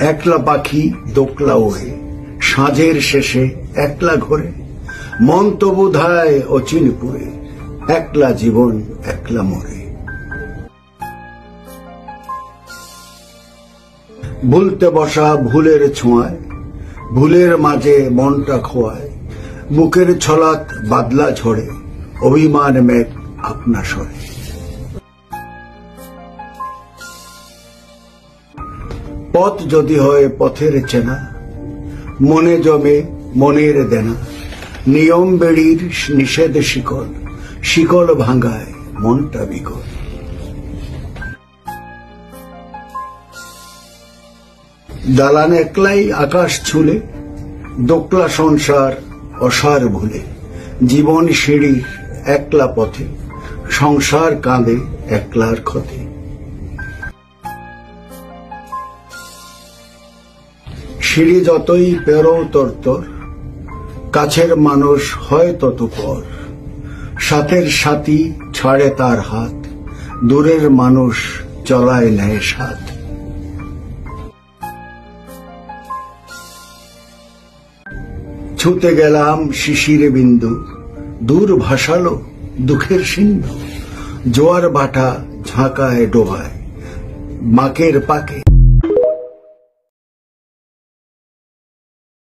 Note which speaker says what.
Speaker 1: একলা পাখি দোকলা ওড়ে, সাঁঝের শেষে একলা ঘরে, মন তো বোধায় অচিনপুরে, একলা জীবন একলা মরে। ভুলতে বসা ভুলের ছোঁয়ায়, ভুলের মাঝে মনটা খোয়ায়, বুকের ছলাত বাদলা ঝরে, অভিমান মেঘ আপনা সরে। পথ যদি হয় পথের চেনা, মনে জমে মনের দেনা, নিয়ম বেড়ির নিষেধ শিকল, শিকল ভাঙায় মনটা বিকল। দালান একলাই আকাশ ছুলে, দোকলা সংসার অসার ভুলে, জীবন সিঁড়ির একলা পথে, সংসার কাঁদে একলার ক্ষতে। সিঁড়ি যতই পেরো তরতর, কাছের মানুষ হয় তত পর, সাথের সাথী ছাড়ে তার হাত, দূরের মানুষ চলায় নেয় সাথ। ছুতে গেলাম শিশির বিন্দু, দূর ভাসালো দুঃখের সিন্ধু, জোয়ার ভাটা ঝাঁকায় ডোবায়, বাঁকের পাকে